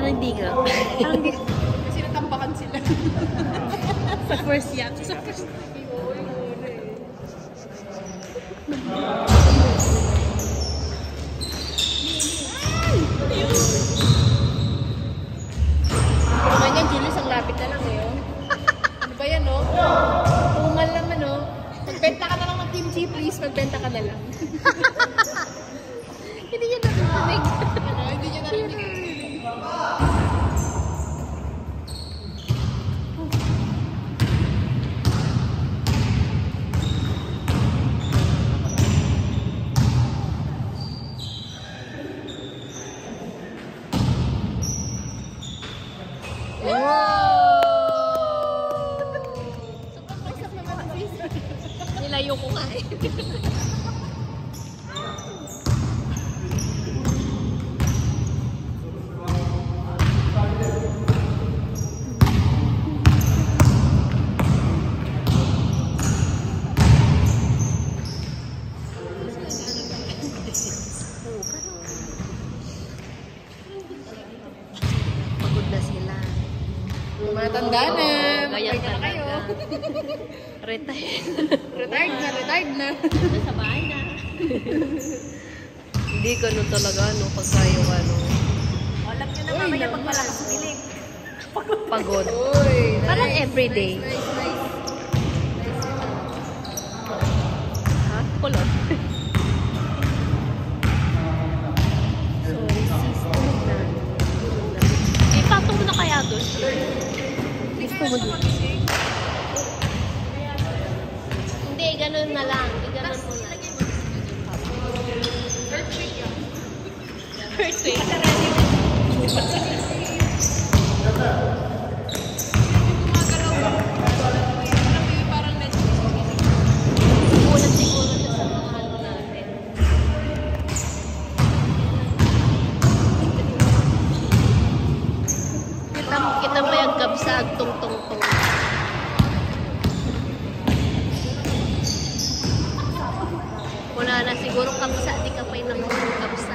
Parang hindi nga. Kasi natambakan sila. Sa first yacht. Sa first. Ganyan, Julius, ang lapit na lang ngayon. Ano ba yan, no? Tumal naman, no? Magbenta ka na lang ng kimchi, please. Magbenta ka na lang. Hindi niya narinig. Hindi niya narinig. Nilayo ko nga eh. Pagod na sila. Matanda na. Ganyan Magpahinga na kayo. Retired. Retired na. Nasa bahay na. Hindi ganun talaga, no? Pagka yung ano. Alam nyo na mamaya pag malakas umilig. Pagod. Uy, nice. Parang everyday. Nice. Ha? Kulot. Sorry, sis. Ipatong mo na kaya doon. Gusto mo doon. Hindi, ganun na lang. Ganun mo na. Earthquake. Ulat siguro siya sa mga ano natin. Kita mo yung kabsag tong-tong-tong. Wala na siguro kabsa, di ka pa yung kabsa.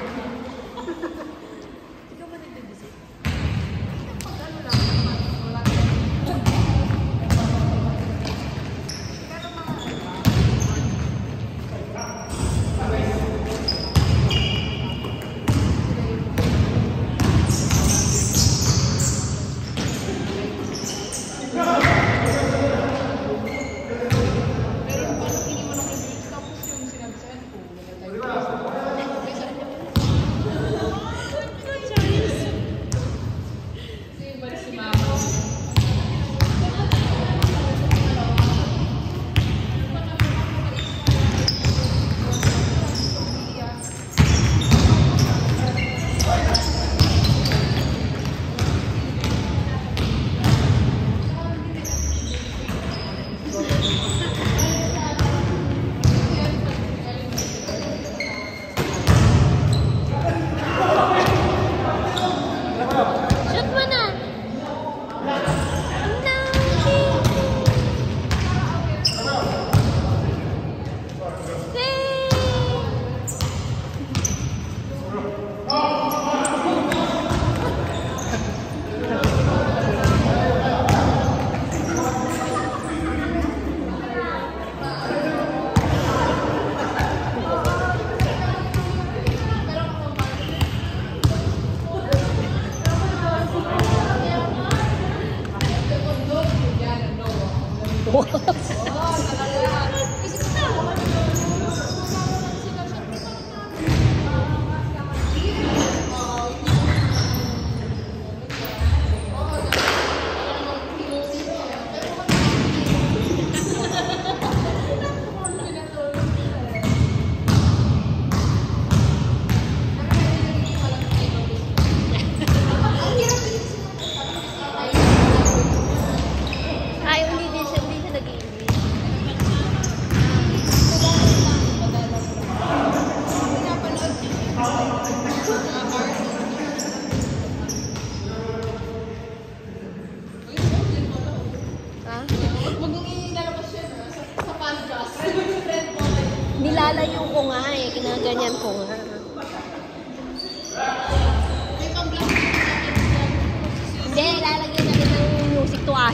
Nilalayo ko nga eh. Kinaganyan ko nga.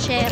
Share.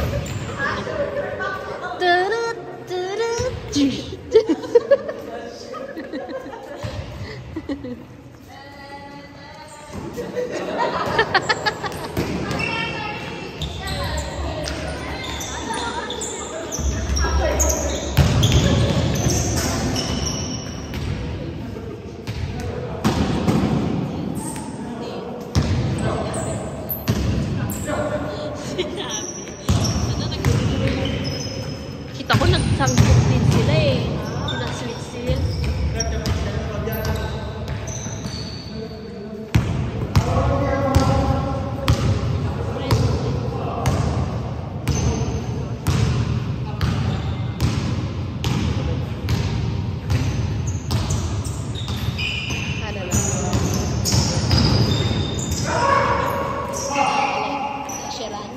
Kita ko nagsanggol din sila eh. Sina Sweet Seal. Ano lang. Sharan.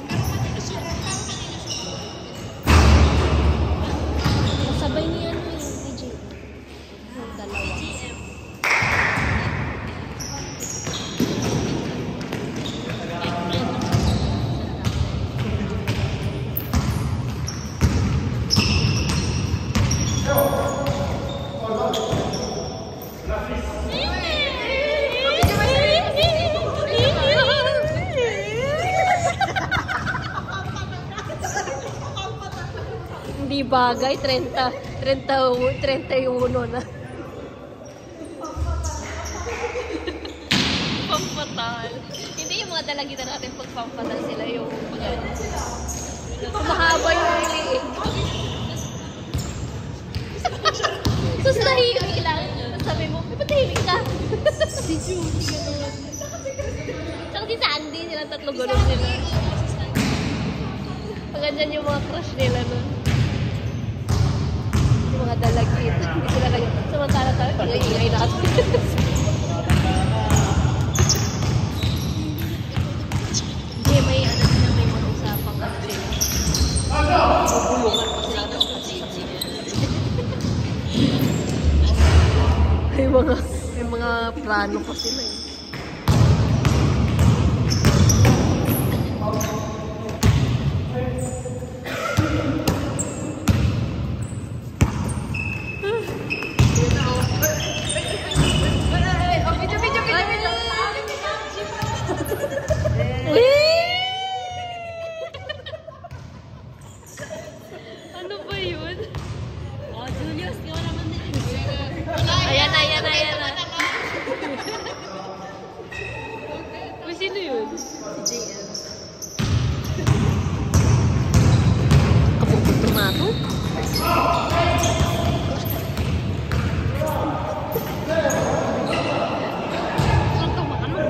Sabay niya ano yung DJ. Yung dalawa. Hindi bagay, 31 na. Pampatal. Hindi yung mga dalagitan natin pag pampatal sila yung mahaba yung liig. Tapos nahihili lang. Tapos sabi mo, may patahimik ka. Si Julie. Tsaka si Sandy, silang tatlo gulong nila. Pag andyan yung mga crush nila nun. Yung mga dalagit. Hindi sila lang. Samantala tayo, ingay natin. Hindi, may ano sila, may mga usapang kasi. Bubulungan pa sila ng pasensya. May mga plano pa sila eh. Ano ba yun? Oh, Julius, di ko naman din. Ayan na. Uy, sino yun? Si JM. Kapupunto na ako? Saan ka maano?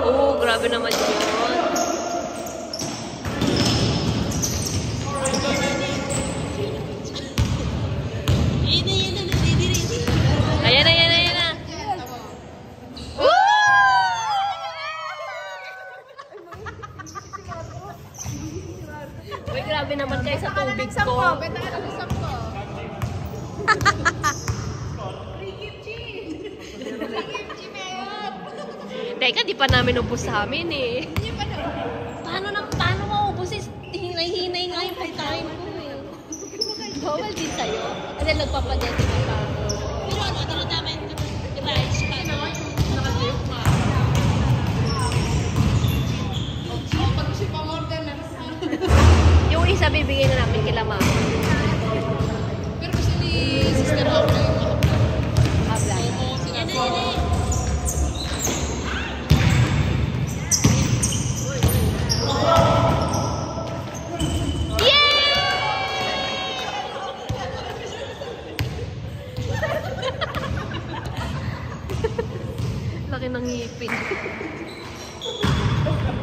Oo, grabe naman yun. Ayan na. Uy, grabe naman kayo sa tubig ko. Teka, di pa namin ubos sa amin eh. Paano maubos eh? Hinay-hinay nga yung pagkain ko eh. Bawal din sa'yo. Kasi nagpapadyan si Mata. Pero ano, tinatama yung device pa. Nakasayok ka. Pag si pamorder na yung isa bibigay na namin kila Mama. Pero kasi ni Sister Abla yung Abla. Oo, sinasabi. Laki ng ngipin.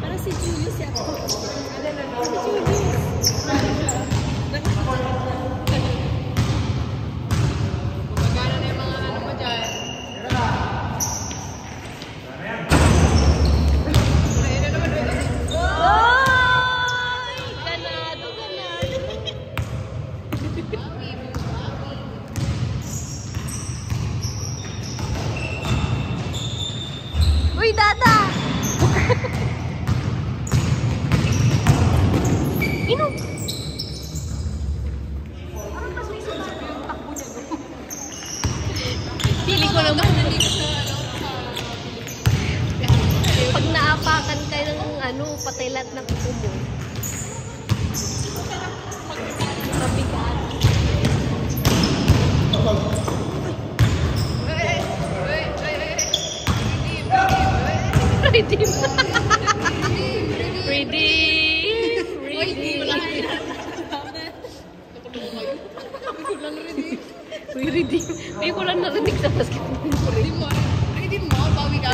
Para si Julius yan. Si Julius. Magana na yung mga ano mo dyan. Ay! Ganado. Dada! Inom! Parang mas may sunod yung takbo niya doon. Feeling ko naman, Hindi ko siya, pag naapakan ka ng patay lahat ng kuko mo. Mabigat. Redeem. Redeem. Redeem. May ko lang narinig sa basketball. Ready mo, bawi ka.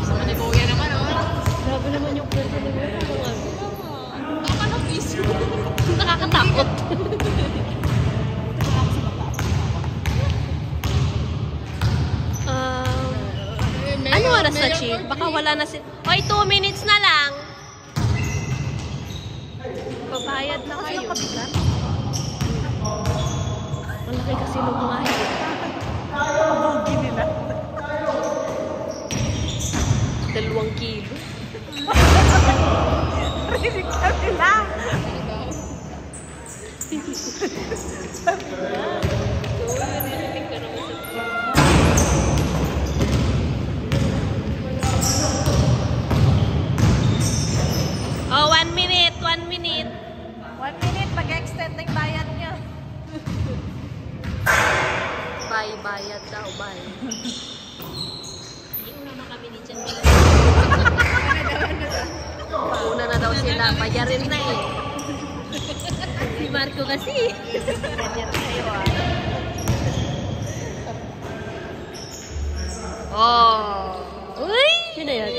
Sama ni Kuya naman, Grabe naman yung kwento ni Kuya. Tama na, please. Nakakatakot. Ano oras na, Chief? Baka wala na si... Oy, 2 minutes na lang. Babayad na kayo. Malaki kasi nung mga higit. Bugi nila. 2 kilo. Rinig ka nila. Oh, 1 minute. 1 minute. 1 minute, mag-extend na yung bayad niya. Bye, bayad daw. Bye. Hindi una na kami ni Jan. Una na daw sila. Bayarin na eh. Si Marco kasi. Ganyan kayo Oh. Uy! Sino yan?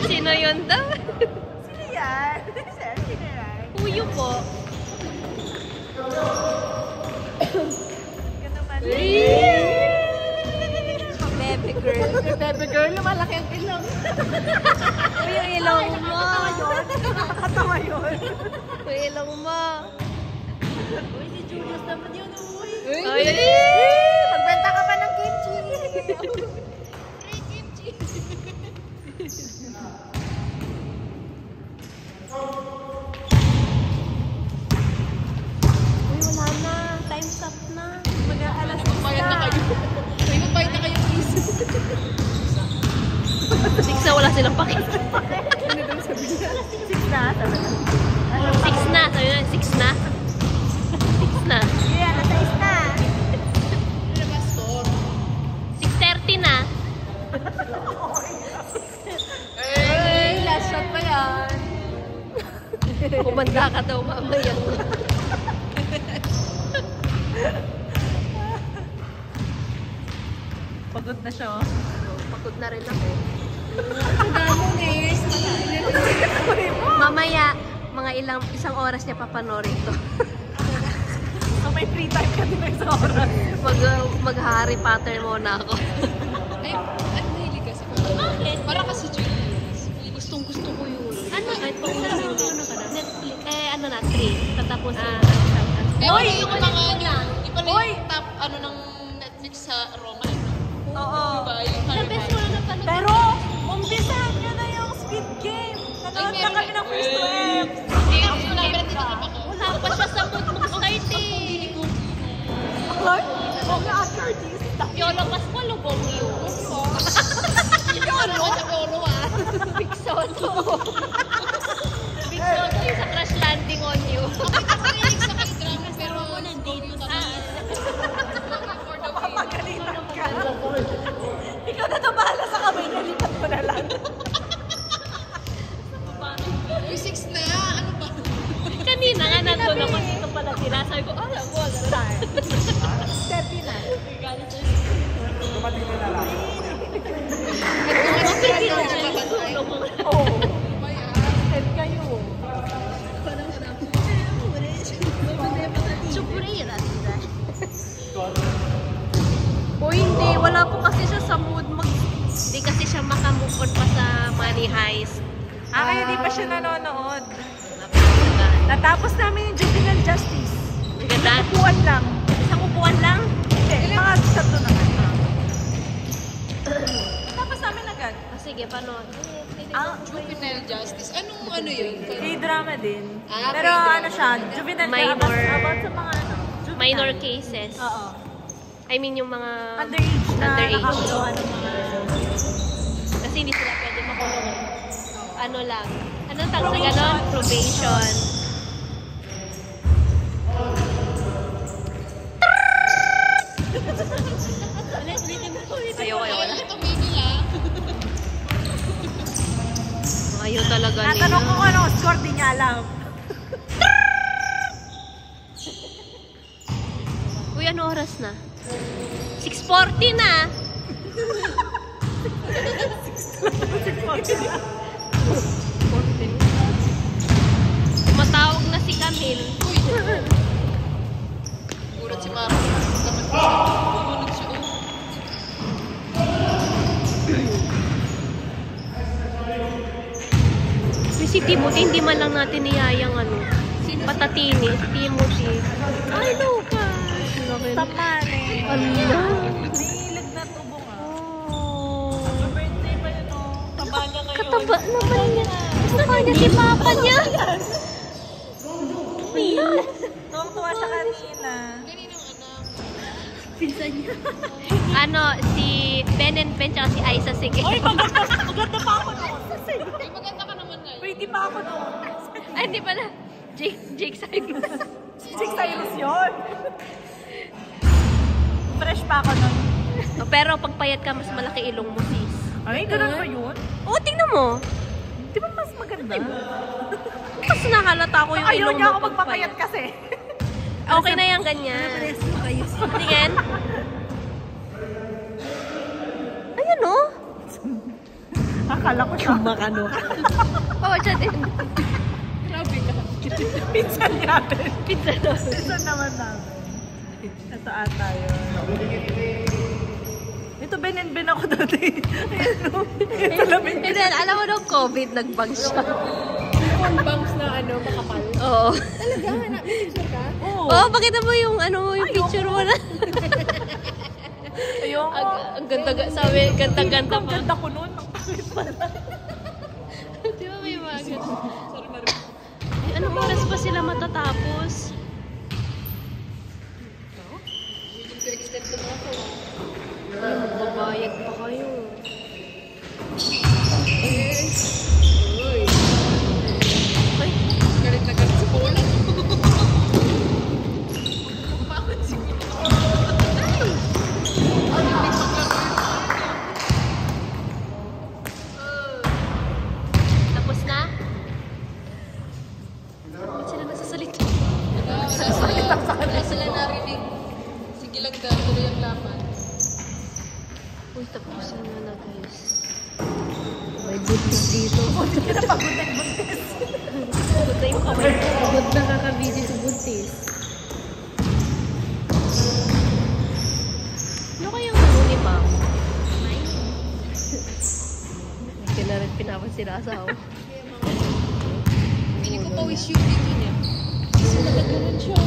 Sino yun daw? Sino yan? Sino yan? Puyo po. Yan naman. Baby girl. Baby girl, malaki ang ilong. Uy, yung ilong mo. Nakakatawa yun. Uy, ilong mo. Uy, si Julius naman yun. Uy. Ay! Magbenta ka pa ng kimchi. Uy, wala na. Time's up na. Mag-aalas Magbayad na kayo. Magbayad na kayo, please. 6 na, wala silang pakita. Ano daw sabi niya? 6 na. 6 na. Sabi na, 6 na. 6 na. Kaya, nasa 6 na. Ano ba, store? 6:30 na. Last shot pa yan. Kumanda ka daw mamaya. Pagod na siya. Pagod na rin ako. Damo, Ners. Mamaya, mga isang oras niya papanorin to. So, may free time ka din sa oras. Mag-Harry Potter muna ako. Ay, nahilig ka sa Bakit? Para kasi Julius. Gustong-gusto ko yun. Kahit pa una yun. Netflix. Ano na, 3. Tatapos na. Oy! Yung mga yun. Iba na yung top, ng Netflix sa Roma. Oo. Diba? Yung The best ko na napanood. Pero, umpisahan nyo na yung Squid Game. Nanood na kami ng first web. Hindi, gusto namin nandito ka pa ko. Wala pa siya sa mood mag-start eh. Clark? Mga artista. Yolo Pascual o Bongyo? Ano sa Oro, Big Soto. Big Soto yung sa Crash Landing on You. Nakinig sa K-drama, pero nandito kami. For the win. Magalitan ka. Ikaw na bahala sa kamay niya. Lipat mo na lang. Uy, 6 na. Ano ba? Kanina nga nandun ako dito pala tinasabi ko, alam ko, Time. 30 na. Mapigil na siya. Oo. Head kayo. Suprira. O hindi, wala po kasi siya sa mood hindi kasi siya makamove on pa sa Money Heist. Kaya di pa siya nanonood. Napakaganda. Natapos namin yung Juvenile Justice. Ang ganda. Upuan lang. Isang upuan lang. Hindi, mga tatlo na. Tapos namin agad. Sige, paano? Juvenile justice. Anong ano yun? K-drama din. Ah, Pero K-drama. ano siya, juvenile Minor. about sa mga ano. Juvenile. Minor cases. Oo. I mean, yung mga... Underage na Underage. nakakagawa ng mga... Kasi hindi sila pwede makulong. Ano lang. Anong tawag sa ganon? Probation. Ayaw. Ayaw talaga nila. Natanong ko kung anong score, di niya alam. Uy, ano oras na? 6:40 na! Tumatawag na si Camille. Urat si Maro. Dapat ko siya. Bumunod siya. Si Timothy, hindi man lang natin niyayang ano. Patatini, si Timothy. Ay, Lucas! Taman eh. Ala! Nilag na tubo nga. Oh. Birthday pa yun o. Taba niya ngayon. Kataba naman niya. Mukha niya si Papa niya. Tuwang-tuwa siya kanina. Pinsan niya. Ano, si Ben and Ben tsaka si Aiza, sige. Oy, maganda pa ako noon. Ay, maganda ka naman ngayon. Pretty pa ako noon. Ay, hindi pala. Jake Cyrus. Jake Cyrus yun. Fresh pa ako noon. Pero pag payat ka, mas malaki ilong mo, sis. Ay, ganun ba yun? Oo, tingnan mo. Di ba mas maganda? Mas nakalata ko yung Ayaw ilong niya mo ako pag magpapayat payat. kasi. Okay na yan, ganyan. Tingin. Ayun, oh. Akala ko siya. Makano. Oo, siya din. Grabe ka. Pinsan natin. Pizza na. Pinsan naman namin. Ito ata yun. Ito Ben and Ben ako dati. Ayan o. Ito lamin. And then, alam mo nung COVID, nag-bang siya. Yung bangs na ano, makapal. Oo. Talaga? May picture ka? Oo. Oo, pakita mo yung ano, yung picture mo na. Ayoko. Ang ganda, sabi, ganda-ganda Ang pa. ganda ko nun. Ang pakit pala. Di ba may mga ganun? Sorry, Maro. Ay, anong oras pa sila matatapos? Extend ko na ako. Ay, magbabayad pa kayo. Ay, Galit na galit sa bola. Bakit siguro? tapos na? Ba't sila nagsasalita? Wala sila narinig. Sige lang daw, tuloy ang laman. Uy, tapos na guys. May buntis dito. Hindi ka na pagod-buntis. Pagod na yung kamay ko. Pagod na kakabisi sa buntis. Ano kayang ano ni Ma'am? Hindi ka na rin pinapansin na asawa. Feeling ko pawis yung dito niya. Kasi nakagalan siya.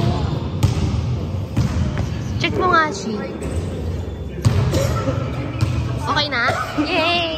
Check mo nga, Shi. Okay na? Yay!